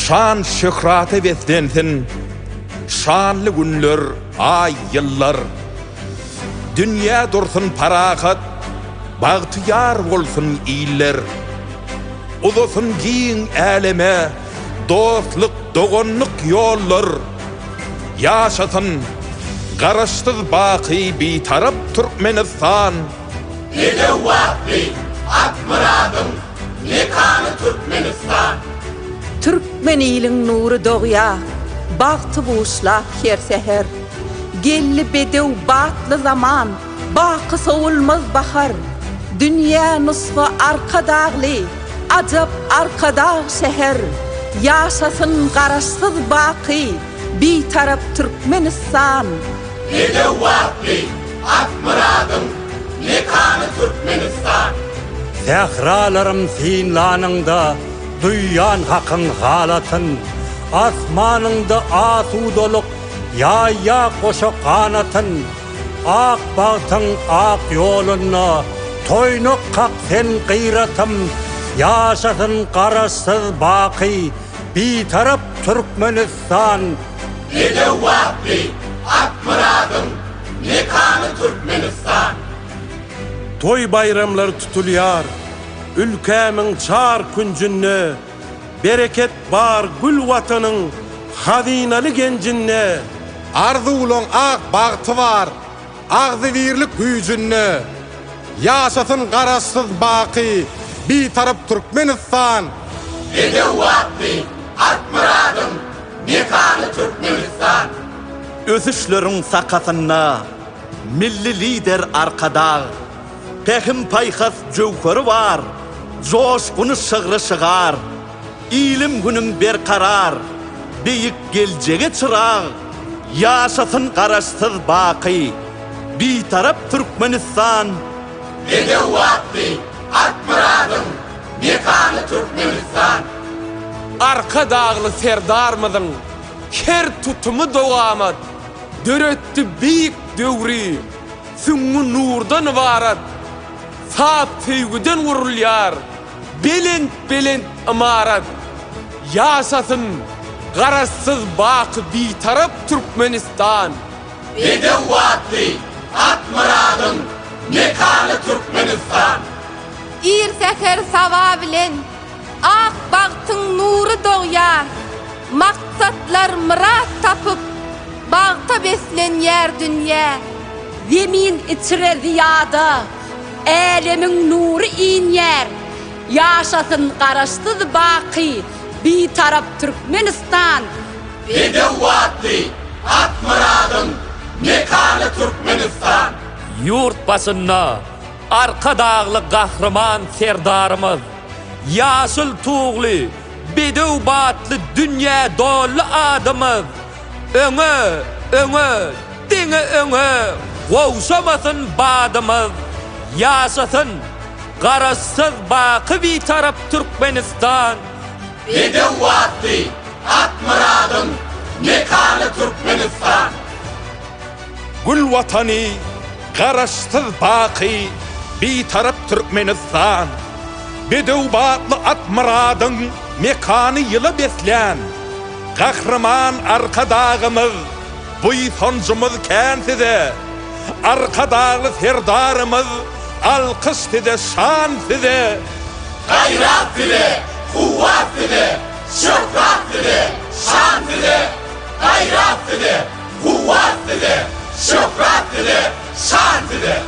şan şöhrate beslensin, şanlı günler, ay yıllar. Dünya dursun parahat, bagtiyar bolsun iyiller. Uzasın giyin aleme, dostluk, dogonluk yollar. Yaşasın garaşsız baki bir taraf Türkmenistan. Ne de vakti ak muradım, ne kanı Türkmenistan. Türkmenilin nuru doğuya, baktı buğuşla her seher. Gelli bedev batlı zaman, bakı soğulmaz bahar. Dünya nusfı arka dağlı, acap arka dağ şehir. Yaşasın garaşsız baki, bir taraf Türkmenistan. Ne de vakti ak muradım, ne kanı Türkmenistan. Zehralarım zinlanında duyan hakın halatın. Asmanında asudoluk ya koşu kanatın. Ak bağtın ak yoluna toynuk kak sen gıyratım. Yaşasın garaşsız baki bir taraf Türkmenistan. Ne de vakti ak muradım, ne kanı Türkmenistan. Toy bayramlar tutulýar, ülkämiň çar küncünne, bereket bar gül watanyň hazinaly genjinne. Arzuwlaň ak bagty var, agzywirlik güýjünne. Yaşasın garaşsız baki, bir taraf Türkmenistan. Ne de vakti ak muradım, ne kanı Türkmenistan. Ösüşleriň sakatyna milli lider arkada. Pehim payhas jowhary var, joşguny şygyry şygar. İlim günüm berkarar, beýik geljege çyrag. Yaşasyn garaşsız baki, bir taraf Türkmenistan. Ne de vakti ak muradım, ne kanı Türkmenistan. Arka dağlı serdarmydyň her tutumy dowamad. Döretdi büyük döwri, süňňi nurdan ibarat. Sap feýgiden gurulýar, belent imarat. Yaşasyn garaşsız baky bir taraf Türkmenistan. Ne de vakti ak muradım, ne kanı Türkmenistan. Ir seher sava bilen ak bagtyň nury dogýar. Maksatlar murat tapıp bagta beslenýär dünýä. Zemin içre ziyada, elemiň nuru inýär. Yaşasın garaşsız baki, bir taraf Türkmenistan. Ne de vakti ak muradım, ne kanı Türkmenistan. Yurt başynda arka dağlı gahryman serdarymyz, ýaşyl tuğly, bedew batly dünýä dolly adamyz. Öňe, diňe öňe, gowşamasyn badymyz. Ýaşasyn garaşsız baky bir taraf Türkmenistan. Ne de vakti ak muradım, ne kanı Türkmenistan. Gül watany, garaşsız baki, bir taraf Türkmenistan. Bedew batly at muradyň mekany ýyla beslen. Gahryman arka dağymyz, buý sonjumyz kän size. Arka dağly serdarymyz, alkış size, şan size. Gayrat size, kuvvet size, şöhret size, şan size. Gayrat size, kuvvet size, şöhret size, şan size.